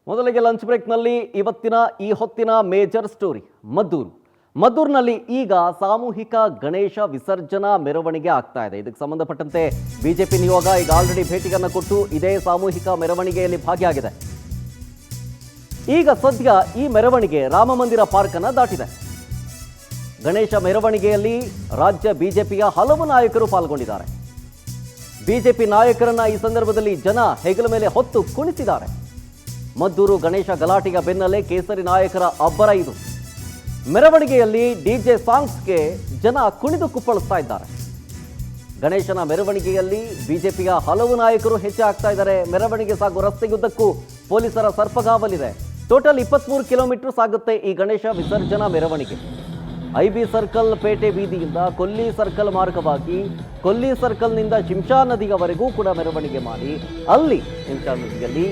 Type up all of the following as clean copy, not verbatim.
ಮೊದಲಿಗೆ ಲಂಚ್ ಬ್ರೇಕ್ನಲ್ಲಿ ಇವತ್ತಿನ ಈ ಹೊತ್ತಿನ ಮೇಜರ್ ಸ್ಟೋರಿ ಮದ್ದೂರಿನಲ್ಲಿ ಈಗ ಸಾಮೂಹಿಕ ಗಣೇಶ ವಿಸರ್ಜನಾ ಮೆರವಣಿಗೆ ಆಗ್ತಾ ಇದೆ. ಇದಕ್ಕೆ ಸಂಬಂಧಪಟ್ಟಂತೆ ಬಿಜೆಪಿ ನಿಯೋಗ ಈಗ ಆಲ್ರೆಡಿ ಭೇಟಿಯನ್ನು ಕೊಟ್ಟು ಇದೇ ಸಾಮೂಹಿಕ ಮೆರವಣಿಗೆಯಲ್ಲಿ ಭಾಗಿಯಾಗಿದೆ. ಈಗ ಸದ್ಯ ಈ ಮೆರವಣಿಗೆ ರಾಮಮಂದಿರ ಪಾರ್ಕ್ ಅನ್ನು ದಾಟಿದೆ. ಗಣೇಶ ಮೆರವಣಿಗೆಯಲ್ಲಿ ರಾಜ್ಯ ಬಿಜೆಪಿಯ ಹಲವು ನಾಯಕರು ಪಾಲ್ಗೊಂಡಿದ್ದಾರೆ. ಬಿಜೆಪಿ ನಾಯಕರನ್ನ ಈ ಸಂದರ್ಭದಲ್ಲಿ ಜನ ಹೆಗಲ ಮೇಲೆ ಹೊತ್ತು ಕುಣಿಸಿದ್ದಾರೆ. ಮದ್ದೂರು ಗಣೇಶ ಗಲಾಟೆಯ ಬೆನ್ನಲ್ಲೇ ಕೇಸರಿ ನಾಯಕರ ಅಬ್ಬರ ಇದು. ಮೆರವಣಿಗೆಯಲ್ಲಿ ಡಿಜೆ ಸಾಂಗ್ಸ್ಗೆ ಜನ ಕುಣಿದು ಕುಪ್ಪಳಿಸ್ತಾ ಇದ್ದಾರೆ. ಗಣೇಶನ ಮೆರವಣಿಗೆಯಲ್ಲಿ ಬಿಜೆಪಿಯ ಹಲವು ನಾಯಕರು ಹೆಜ್ಜೆ ಆಗ್ತಾ ಇದ್ದಾರೆ. ಮೆರವಣಿಗೆ ಸಾಗುವ ರಸ್ತೆಯುದ್ದಕ್ಕೂ ಪೊಲೀಸರ ಸರ್ಪಗಾವಲಿದೆ. ಟೋಟಲ್ 23 ಕಿಲೋಮೀಟರ್ ಸಾಗುತ್ತೆ ಈ ಗಣೇಶ ವಿಸರ್ಜನಾ ಮೆರವಣಿಗೆ. ಐಬಿ ಸರ್ಕಲ್ ಪೇಟೆ ಬೀದಿಯಿಂದ ಕೊಲ್ಲಿ ಸರ್ಕಲ್ ಮಾರ್ಗವಾಗಿ ಕೊಲ್ಲಿ ಸರ್ಕಲ್ನಿಂದ ಶಿಂಷಾ ನದಿಯವರೆಗೂ ಕೂಡ ಮೆರವಣಿಗೆ ಮಾಡಿ ಅಲ್ಲಿ ಶಿಂಷಾ ನದಿಯಲ್ಲಿ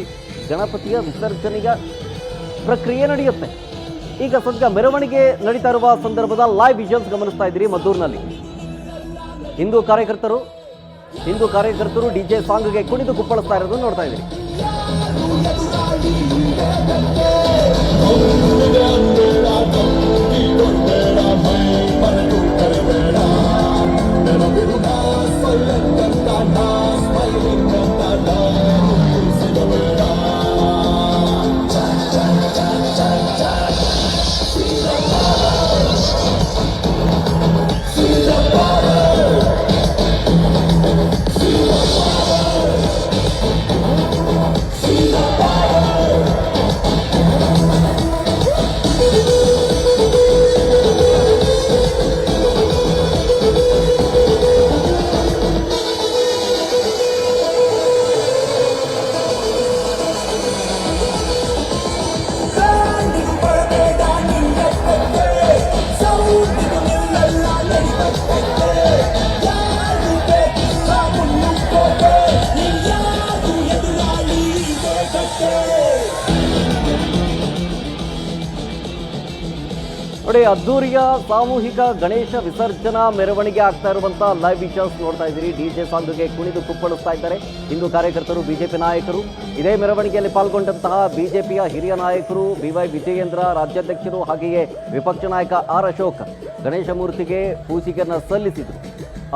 ಗಣಪತಿಯ ವಿಸರ್ಜನೆಯ ಪ್ರಕ್ರಿಯೆ ನಡೆಯುತ್ತೆ. ಈಗ ಸದ್ಯ ಮೆರವಣಿಗೆ ನಡೀತಾ ಇರುವ ಸಂದರ್ಭದ ಲೈವ್ ವಿಜುವಲ್ಸ್ ಗಮನಿಸ್ತಾ ಇದ್ದೀರಿ. ಮದ್ದೂರಿನಲ್ಲಿ ಹಿಂದೂ ಕಾರ್ಯಕರ್ತರು ಡಿಜೆ ಸಾಂಗ್ಗೆ ಕುಣಿದು ಕುಪ್ಪಳಿಸ್ತಾ ಇರೋದು ನೋಡ್ತಾ ಇದ್ದೀರಿ. ನೋಡಿ, ಅದ್ದೂರಿಯ ಸಾಮೂಹಿಕ ಗಣೇಶ ವಿಸರ್ಜನಾ ಮೆರವಣಿಗೆ ಆಗ್ತಾ ಇರುವಂತ ಲೈವ್ ವಿಜುವಲ್ಸ್ ನೋಡ್ತಾ ಇದ್ದೀರಿ. ಡಿಜೆ ಸಾಂಗ್ಗೆ ಕುಣಿದು ಕುಪ್ಪಳಿಸ್ತಾ ಇದ್ದಾರೆ ಹಿಂದೂ ಕಾರ್ಯಕರ್ತರು, ಬಿಜೆಪಿ ನಾಯಕರು. ಇದೇ ಮೆರವಣಿಗೆಯಲ್ಲಿ ಪಾಲ್ಗೊಂಡಂತಹ ಬಿಜೆಪಿಯ ಹಿರಿಯ ನಾಯಕರು BY ವಿಜಯೇಂದ್ರ, ರಾಜ್ಯಾಧ್ಯಕ್ಷರು, ಹಾಗೆಯೇ ವಿಪಕ್ಷ ನಾಯಕ ಆರ್ ಅಶೋಕ್ ಗಣೇಶ ಮೂರ್ತಿಗೆ ಪೂಜೆಯನ್ನು ಸಲ್ಲಿಸಿದರು.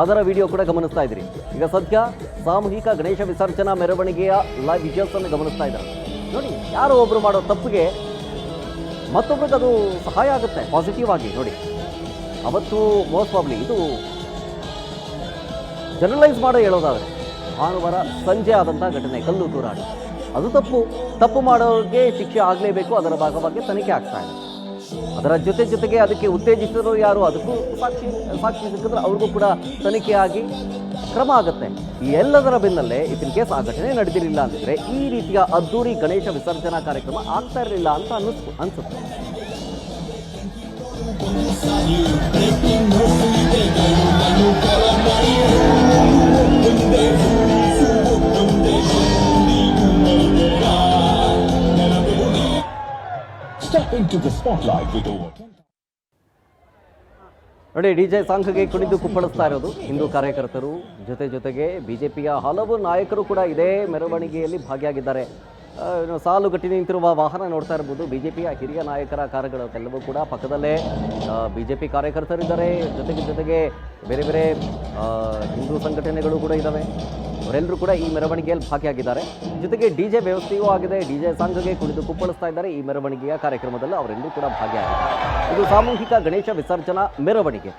ಅದರ ವಿಡಿಯೋ ಕೂಡ ಗಮನಿಸ್ತಾ ಇದ್ದೀರಿ. ಈಗ ಸದ್ಯ ಸಾಮೂಹಿಕ ಗಣೇಶ ವಿಸರ್ಜನಾ ಮೆರವಣಿಗೆಯ ಲೈವ್ ವಿಜುವಲ್ಸ್ ಅನ್ನು ಗಮನಿಸ್ತಾ ಇದ್ದಾರೆ. ನೋಡಿ, ಯಾರೋ ಒಬ್ರು ಮಾಡೋ ತಪ್ಪಿಗೆ ಮತ್ತೊಬ್ರಿಗೆ ಅದು ಸಹಾಯ ಆಗುತ್ತೆ ಪಾಸಿಟಿವ್ ಆಗಿ. ನೋಡಿ, ಅವತ್ತು ಮೋಸ್ಟ್ ಪ್ರಾಬ್ಲಿ ಇದು ಜನರಲೈಸ್ ಮಾಡೋ ಹೇಳೋದಾದರೆ ಭಾನುವಾರ ಸಂಜೆ ಆದಂಥ ಘಟನೆ, ಕಲ್ಲು ತೂರಾಟ, ಅದು ತಪ್ಪು ಮಾಡೋರಿಗೆ ಶಿಕ್ಷೆ ಆಗಲೇಬೇಕು. ಅದರ ಭಾಗವಾಗಿ ತನಿಖೆ ಆಗ್ತಾ ಇದೆ. ಅದರ ಜೊತೆಗೆ ಅದಕ್ಕೆ ಉತ್ತೇಜಿಸಿದ್ರು ಯಾರು, ಅದಕ್ಕೂ ಸಾಕ್ಷಿ ಸಿಕ್ಕಿದ್ರೆ ಅವ್ರಿಗೂ ಕೂಡ ತನಿಖೆ ಆಗಿ ಕ್ರಮ ಆಗುತ್ತೆ. ಈ ಎಲ್ಲದರ ಬೆನ್ನಲ್ಲೇ ಇನ್ ಕೇಸ್ ಆ ಘಟನೆ ನಡೆದಿರಲಿಲ್ಲ ಅಂತಿದ್ರೆ ಈ ರೀತಿಯ ಅದ್ದೂರಿ ಗಣೇಶ ವಿಸರ್ಜನಾ ಕಾರ್ಯಕ್ರಮ ಆಗ್ತಾ ಇರಲಿಲ್ಲ ಅಂತ ಅನ್ಸುತ್ತೆ. ನೋಡಿ, ಡಿಜೆ ಸಾಂಗ್ಗೆ ಕುಣಿದು ಕುಪ್ಪಳಿಸ್ತಾ ಇರೋದು ಹಿಂದೂ ಕಾರ್ಯಕರ್ತರು. ಜೊತೆಗೆ ಬಿಜೆಪಿಯ ಹಲವು ನಾಯಕರು ಕೂಡ ಇದೇ ಮೆರವಣಿಗೆಯಲ್ಲಿ ಭಾಗಿಯಾಗಿದ್ದಾರೆ. ಸಾಲುಗಟ್ಟಿ ನಿಂತಿರುವ ವಾಹನ ನೋಡ್ತಾ ಇರ್ಬೋದು. ಬಿಜೆಪಿಯ ಹಿರಿಯ ನಾಯಕರ ಕಾರುಗಳು ಎಲ್ಲವೂ ಕೂಡ ಪಕ್ಕದಲ್ಲೇ ಬಿಜೆಪಿ ಕಾರ್ಯಕರ್ತರಿದ್ದಾರೆ. ಜೊತೆಗೆ ಬೇರೆ ಹಿಂದೂ ಸಂಘಟನೆಗಳು ಕೂಡ ಇದ್ದಾವೆ. ಅವರೆಲ್ಲರೂ ಕೂಡ ಈ ಮೆರವಣಿಗೆಯಲ್ಲಿ ಭಾಗಿಯಾಗಿದ್ದಾರೆ. ಜೊತೆಗೆ ಡಿಜೆ ವ್ಯವಸ್ಥೆಯೂ ಆಗಿದೆ. ಡಿಜೆ ಸಾಂಗ್ಗೆ ಕುಣಿದು ಕುಪ್ಪಳಿಸ್ತಾ ಇದ್ದಾರೆ. ಈ ಮೆರವಣಿಗೆಯ ಕಾರ್ಯಕ್ರಮದಲ್ಲಿ ಅವರೆಲ್ಲರೂ ಕೂಡ ಭಾಗಿಯಾಗಿದ್ದಾರೆ. ಇದು ಸಾಮೂಹಿಕ ಗಣೇಶ ವಿಸರ್ಜನಾ ಮೆರವಣಿಗೆ.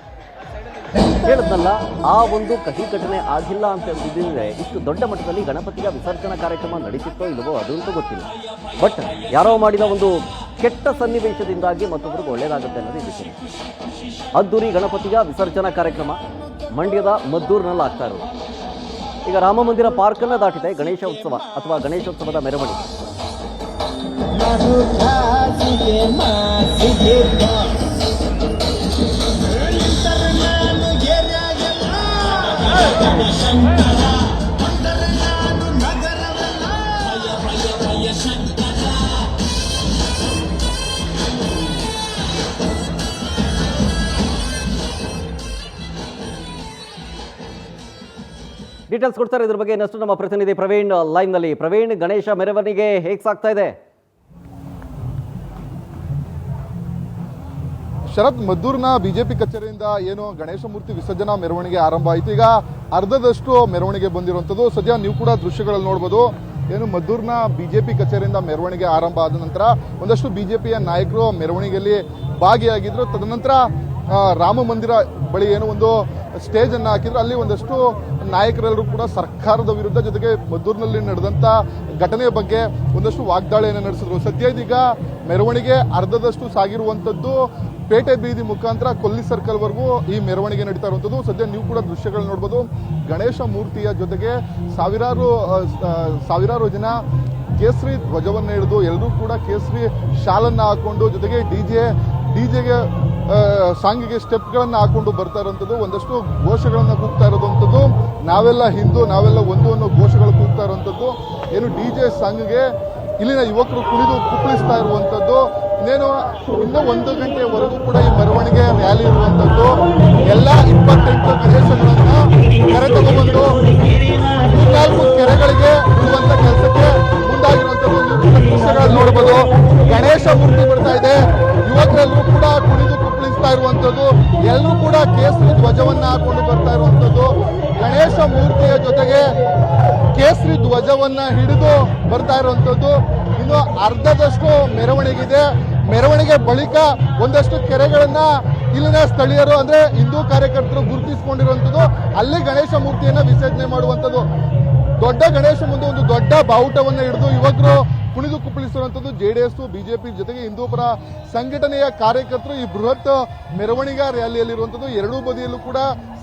ಹೇಳಿದ್ನಲ್ಲ, ಆ ಒಂದು ಕಹಿ ಘಟನೆ ಆಗಿಲ್ಲ ಅಂತ ಹೇಳಿದ್ರೆ ಇಷ್ಟು ದೊಡ್ಡ ಮಟ್ಟದಲ್ಲಿ ಗಣಪತಿಯ ವಿಸರ್ಜನಾ ಕಾರ್ಯಕ್ರಮ ನಡೀತಿತ್ತೋ ಇಲ್ಲವೋ ಅದಂತೂ ಗೊತ್ತಿಲ್ಲ. ಬಟ್ ಯಾರೋ ಮಾಡಿದ ಒಂದು ಕೆಟ್ಟ ಸನ್ನಿವೇಶದಿಂದಾಗಿ ಮತ್ತೊಬ್ಬರಿಗೆ ಒಳ್ಳೆಯದಾಗುತ್ತೆ ಅನ್ನೋದು ಇದಕ್ಕೆ. ಅದ್ದೂರಿ ಗಣಪತಿಯ ವಿಸರ್ಜನಾ ಕಾರ್ಯಕ್ರಮ ಮಂಡ್ಯದ ಮದ್ದೂರಿನಲ್ಲಿ ಆಗ್ತಾ ಇರೋದು. ಈಗ ರಾಮಮಂದಿರ ಪಾರ್ಕ್ ಅನ್ನು ದಾಟಿದೆ ಗಣೇಶ ಉತ್ಸವ ಅಥವಾ ಗಣೇಶೋತ್ಸವದ ಮೆರವಣಿಗೆ. ಡೀಟೇಲ್ಸ್ ಕೊಡ್ತಾರೆ ಇದ್ರ ಬಗ್ಗೆ ಇನ್ನಷ್ಟು ನಮ್ಮ ಪ್ರತಿನಿಧಿ ಪ್ರವೀಣ್ ಲೈವ್ನಲ್ಲಿ. ಪ್ರವೀಣ್, ಗಣೇಶ ಮೆರವಣಿಗೆ ಹೇಗೆ ಸಾಗ್ತಾ ಇದೆ? ಶರತ್, ಮದ್ದೂರಿನ ಬಿಜೆಪಿ ಕಚೇರಿಯಿಂದ ಏನು ಗಣೇಶ ಮೂರ್ತಿ ವಿಸರ್ಜನಾ ಮೆರವಣಿಗೆ ಆರಂಭ ಆಯಿತು. ಈಗ ಅರ್ಧದಷ್ಟು ಮೆರವಣಿಗೆ ಬಂದಿರುವಂಥದ್ದು. ಸದ್ಯ ನೀವು ಕೂಡ ದೃಶ್ಯಗಳಲ್ಲಿ ನೋಡ್ಬೋದು. ಏನು ಮದ್ದೂರಿನ ಬಿಜೆಪಿ ಕಚೇರಿಯಿಂದ ಮೆರವಣಿಗೆ ಆರಂಭ ಆದ ನಂತರ ಒಂದಷ್ಟು ಬಿಜೆಪಿಯ ನಾಯಕರು ಮೆರವಣಿಗೆಯಲ್ಲಿ ಭಾಗಿಯಾಗಿದ್ರು. ತದನಂತರ ರಾಮ ಮಂದಿರ ಬಳಿ ಏನು ಒಂದು ಸ್ಟೇಜ್ ಅನ್ನು ಹಾಕಿದ್ರು. ಅಲ್ಲಿ ಒಂದಷ್ಟು ನಾಯಕರೆಲ್ಲರೂ ಕೂಡ ಸರ್ಕಾರದ ವಿರುದ್ಧ, ಜೊತೆಗೆ ಮದ್ದೂರಿನಲ್ಲಿ ನಡೆದಂತ ಘಟನೆಯ ಬಗ್ಗೆ ಒಂದಷ್ಟು ವಾಗ್ದಾಳಿಯನ್ನು ನಡೆಸಿದ್ರು. ಸದ್ಯ ಇದೀಗ ಮೆರವಣಿಗೆ ಅರ್ಧದಷ್ಟು ಸಾಗಿರುವಂತದ್ದು. ಪೇಟೆ ಬೀದಿ ಮುಖಾಂತರ ಕೊಲ್ಲಿ ಸರ್ಕಲ್ ವರೆಗೂ ಈ ಮೆರವಣಿಗೆ ನಡೀತಾ ಇರುವಂತದ್ದು. ಸದ್ಯ ನೀವು ಕೂಡ ದೃಶ್ಯಗಳು ನೋಡಬಹುದು. ಗಣೇಶ ಮೂರ್ತಿಯ ಜೊತೆಗೆ ಸಾವಿರಾರು ಜನ ಕೇಸರಿ ಧ್ವಜವನ್ನು ಹಿಡಿದು ಎಲ್ಲರೂ ಕೂಡ ಕೇಸರಿ ಶಾಲನ್ನ ಹಾಕೊಂಡು, ಜೊತೆಗೆ ಡಿಜೆಗೆ ಸಾಂಗಿಗೆ ಸ್ಟೆಪ್ಗಳನ್ನು ಹಾಕೊಂಡು ಬರ್ತಾ ಇರುವಂಥದ್ದು. ಒಂದಷ್ಟು ಘೋಷಗಳನ್ನು ಕೂಗ್ತಾ ಇರೋದಂಥದ್ದು. ನಾವೆಲ್ಲ ಹಿಂದೂ, ನಾವೆಲ್ಲ ಒಂದು ಅನ್ನೋ ಘೋಷಗಳು ಕೂಗ್ತಾ ಇರುವಂಥದ್ದು. ಏನು ಡಿಜೆ ಸಾಂಗ್ಗೆ ಇಲ್ಲಿನ ಯುವಕರು ಕುಣಿದು ಕುಪ್ಪಳಿಸ್ತಾ ಇರುವಂಥದ್ದು. ಇನ್ನೇನು ಇನ್ನೂ 1 ಗಂಟೆವರೆಗೂ ಕೂಡ ಈ ಮೆರವಣಿಗೆ ರ್ಯಾಲಿ ಇರುವಂಥದ್ದು. ಎಲ್ಲ 28 ಗಣೇಶಗಳನ್ನು ಕರೆತಗೊಂಡು 4 ಕೆರೆಗಳಿಗೆ ಬಿಡುವಂತ ಕೆಲಸಕ್ಕೆ ಮುಂದಾಗಿರುವಂಥದ್ದು. ದೃಶ್ಯಗಳನ್ನು ನೋಡಬಹುದು. ಗಣೇಶ ಮೂರ್ತಿ ಬರ್ತಾ ಇದೆ. ಯುವಕರೆಲ್ಲರೂ ಕೂಡ ಕುಣಿದು ಕುಪ್ಪಳಿಸ್ತಾ ಇರುವಂಥದ್ದು. ಎಲ್ಲರೂ ಕೂಡ ಕೇಸರಿ ಧ್ವಜವನ್ನ ಹಾಕೊಂಡು ಬರ್ತಾ ಇರುವಂಥದ್ದು. ಗಣೇಶ ಮೂರ್ತಿಯ ಜೊತೆಗೆ ಕೇಸರಿ ಧ್ವಜವನ್ನ ಹಿಡಿದು ಬರ್ತಾ ಇರುವಂಥದ್ದು. ಇನ್ನು ಅರ್ಧದಷ್ಟು ಮೆರವಣಿಗೆ ಇದೆ. ಮೆರವಣಿಗೆ ಬಳಿಕ ಒಂದಷ್ಟು ಕೆರೆಗಳನ್ನ ಇಲ್ಲಿನ ಸ್ಥಳೀಯರು ಅಂದ್ರೆ ಹಿಂದೂ ಕಾರ್ಯಕರ್ತರು ಗುರುತಿಸಿಕೊಂಡಿರುವಂಥದ್ದು. ಅಲ್ಲಿ ಗಣೇಶ ಮೂರ್ತಿಯನ್ನ ವಿಸರ್ಜನೆ ಮಾಡುವಂಥದ್ದು. ದೊಡ್ಡ ಗಣೇಶ ಮುಂದೆ ಒಂದು ದೊಡ್ಡ ಬಾವುಟವನ್ನು ಹಿಡಿದು ಯುವಕರು ಕುಣಿದು ಕುಪ್ಪಳಿಸುವಂಥದ್ದು. JDS, ಬಿಜೆಪಿ ಜೊತೆಗೆ ಹಿಂದೂಪರ ಸಂಘಟನೆಯ ಕಾರ್ಯಕರ್ತರು ಈ ಬೃಹತ್ ಮೆರವಣಿಗೆ ರ್ಯಾಲಿಯಲ್ಲಿರುವಂಥದ್ದು. ಎರಡೂ ಬದಿಯಲ್ಲೂ ಕೂಡ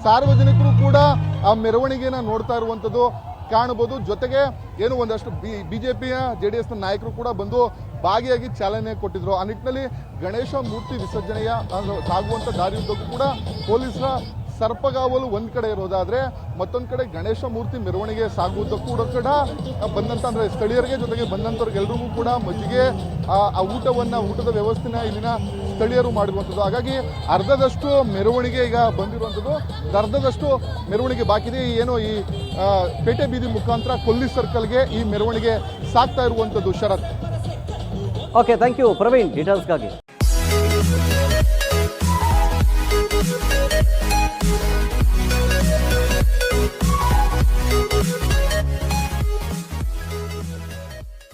ಸಾರ್ವಜನಿಕರು ಕೂಡ ಆ ಮೆರವಣಿಗೆಯನ್ನ ನೋಡ್ತಾ ಇರುವಂಥದ್ದು ಕಾಣಬಹುದು. ಜೊತೆಗೆ ಏನು ಒಂದಷ್ಟು ಬಿಜೆಪಿಯ JDS ನ ನಾಯಕರು ಕೂಡ ಬಂದು ಭಾಗಿಯಾಗಿ ಚಾಲನೆ ಕೊಟ್ಟಿದ್ರು. ಆ ನಿಟ್ಟಿನಲ್ಲಿ ಗಣೇಶ ಮೂರ್ತಿ ವಿಸರ್ಜನೆಯ ಸಾಗುವಂತ ದಾರಿಯುದ್ದಕ್ಕೂ ಕೂಡ ಪೊಲೀಸರ ಸರ್ಪಗಾವಲು ಒಂದ್ ಕಡೆ ಇರೋದಾದ್ರೆ, ಮತ್ತೊಂದ್ ಕಡೆ ಗಣೇಶ ಮೂರ್ತಿ ಮೆರವಣಿಗೆ ಸಾಗುವುದಕ್ಕೂ ಕೂಡ ಬಂದಂತ ಅಂದ್ರೆ ಸ್ಥಳೀಯರಿಗೆ ಜೊತೆಗೆ ಬಂದಂತವ್ರಿಗೆಲ್ರಿಗೂ ಕೂಡ ಮಜ್ಜಿಗೆ ಊಟದ ವ್ಯವಸ್ಥೆನ ಇಲ್ಲಿನ ಸ್ಥಳೀಯರು ಮಾಡಿರುವಂಥದ್ದು. ಹಾಗಾಗಿ ಅರ್ಧದಷ್ಟು ಮೆರವಣಿಗೆ ಈಗ ಬಂದಿರುವಂಥದ್ದು. ಅರ್ಧದಷ್ಟು ಮೆರವಣಿಗೆ ಬಾಕಿ ಇದೆ. ಏನು ಈ ಪೇಟೆ ಬೀದಿ ಮುಖಾಂತರ ಕೊಲ್ಲಿ ಸರ್ಕಲ್ಗೆ ಈ ಮೆರವಣಿಗೆ ಸಾಗ್ತಾ ಇರುವಂಥದ್ದು. Sharath. Okay, thank you Praveen ಡೀಟೇಲ್ಸ್ಗಾಗಿ.